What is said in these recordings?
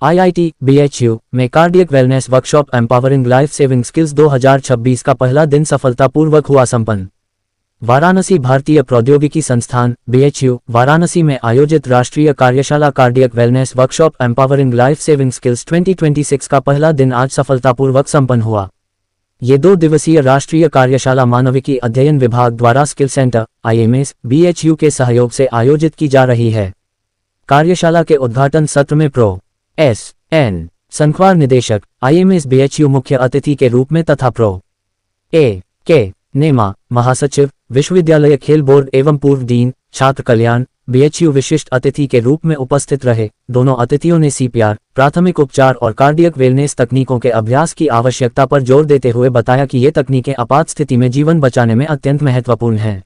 IIT BHU में cardiac wellness workshop empowering life saving skills 2026 का पहला दिन सफलतापूर्वक हुआ संपन्न। वाराणसी भारतीय प्रौद्योगिकी संस्थान BHU वाराणसी में आयोजित राष्ट्रीय कार्यशाला cardiac wellness workshop empowering life saving skills 2026 का पहला दिन आज सफलतापूर्वक संपन्न हुआ। ये 2 दिवसीय राष्ट्रीय कार्यशाला मानविकी अध्ययन विभाग द्वारा स्किल सेंटर IMS BHU के सहयोग से आयोजित की जा रही है। कार्यशाला के उद्घाटन सत्र में प्रो S.N. संखवार निदेशक IMS BHU मुख्य अतिथि के रूप में तथा प्रो A.K. नेमा महासचिव विश्वविद्यालय खेल बोर्ड एवं पूर्व डीन छात्र कल्याण BHU विशिष्ट अतिथि के रूप में उपस्थित रहे। दोनों अतिथियों ने CPR प्राथमिक उपचार और कार्डियक वेलनेस तकनीकों के अभ्यास की आवश्यकता पर जोर देते हुए बताया कि ये तकनीकें आपात स्थिति में जीवन बचाने में अत्यंत महत्वपूर्ण हैं।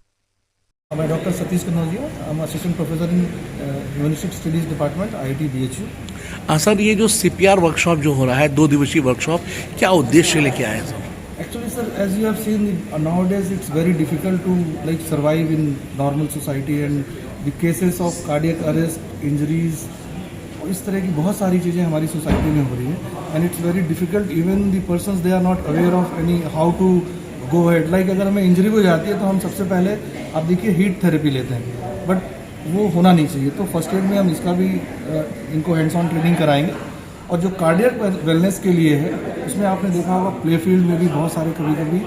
मैं doctor Satish Kannaujia, I am assistant professor in humanistic studies department IIT BHU। Sir, ये जो CPR वर्कशॉप जो हो रहा है 2 दिवसीय वर्कशॉप, क्या उद्देश्य लेके आए sir? Actually, sir, as you have seen, nowadays it's very difficult to survive in normal society, and the cases of cardiac arrest, injuries, इस तरह की बहुत सारी चीज़ें हमारी सोसाइटी में हो रही है, and it's very difficult. Even the persons they are not aware of any how to go ahead. Like अगर हमें इंजरी हो जाती है तो हम सबसे पहले आप देखिए हीट थेरेपी लेते हैं, बट वो होना नहीं चाहिए। तो फर्स्ट एड में हम इसका भी इनको हैंड्स ऑन ट्रेनिंग कराएंगे। और जो कार्डियक वेलनेस के लिए है, उसमें आपने देखा होगा प्ले फील्ड में भी बहुत सारे कभी कभी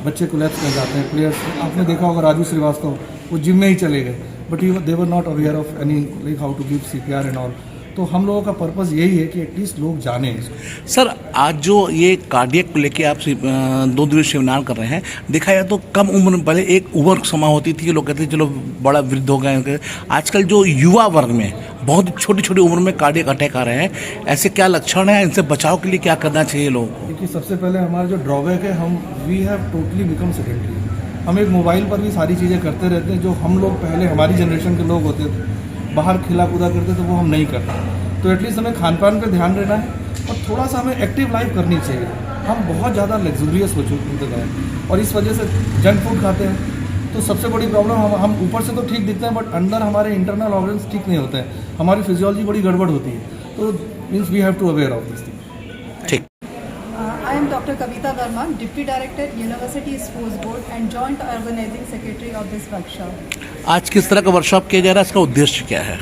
बच्चे कोलैप्स कर जाते हैं प्लेयर्स। आपने देखा होगा राजू श्रीवास्तव, वो जिम में ही चले गए, but they were not aware of any how to give CPR and all. तो हम लोगों का पर्पज़ यही है कि एटलीस्ट लोग जाने इसको। सर, आज जो ये कार्डियक को लेके आप 2 दिवसीय सेमिनार कर रहे हैं, देखा जाए तो कम उम्र में पहले एक उम्र समा होती थी, लोग कहते थे चलो बड़ा वृद्ध हो गए। आजकल जो युवा वर्ग में बहुत छोटी छोटी उम्र में कार्डियक अटैक आ रहे हैं, ऐसे क्या लक्षण हैं? इनसे बचाव के लिए क्या करना चाहिए लोगों को? देखिए, सबसे पहले हमारा जो ड्रॉबैक है, we have totally become sedentary. हम एक मोबाइल पर भी सारी चीज़ें करते रहते हैं जो हम लोग पहले हमारी जनरेशन के लोग होते थे, बाहर खेला कूदा करते थे, वो हम नहीं करते। तो एटलीस्ट हमें खान पान पर ध्यान देना है और थोड़ा सा हमें एक्टिव लाइफ करनी चाहिए। हम बहुत ज़्यादा लग्जूरियस हो चुके हैं और इस वजह से जंक फूड खाते हैं। तो सबसे बड़ी प्रॉब्लम हम ऊपर से तो ठीक दिखते हैं, बट अंदर हमारे इंटरनल ऑर्गन्स ठीक नहीं होते हैं, हमारी फिजियोलॉजी बड़ी गड़बड़ होती है। तो means we have to aware of this thing. ठीक। I am Dr. Kavita Verma, Deputy Director, University Sports Board and Joint Organizing Secretary of this workshop. आज किस तरह का वर्कशॉप किया जा रहा है, इसका उद्देश्य क्या है?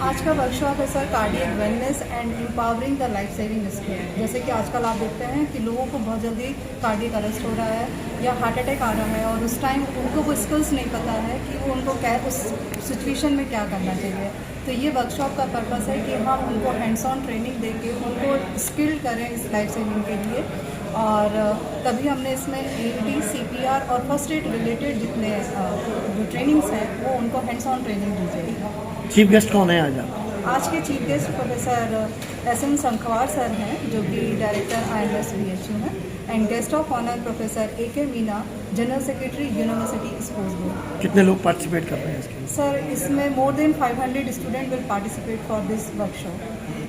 आज का वर्कशॉप है sir cardiac wellness and empowering the life saving skill. जैसे कि आजकल आप देखते हैं कि लोगों को बहुत जल्दी कार्डियक अरेस्ट हो रहा है या हार्ट अटैक आ रहा है, और उस टाइम उनको वो स्किल्स नहीं पता है कि वो उनको क्या उस सिचुएशन में क्या करना चाहिए। तो ये वर्कशॉप का पर्पस है कि हम उनको हैंड्स ऑन ट्रेनिंग देके उनको स्किल्ड करें इस लाइफ सेविंग के लिए। और तभी हमने इसमें AED, CPR और फर्स्ट एड रिलेटेड जितने जो ट्रेनिंग्स हैं वो उनको हैंड्स ऑन ट्रेनिंग दी जाएगी। चीफ गेस्ट कौन है आज? आज के chief guest professor S.N. Sankhwar sir हैं, जो कि डायरेक्टर IMS BHU हैं, and guest of honour professor A.K. Meena, general secretary university sports board. कितने लोग पार्टिसिपेट कर रहे हैं इसके? सर, इसमें more than 500 student will participate for this workshop.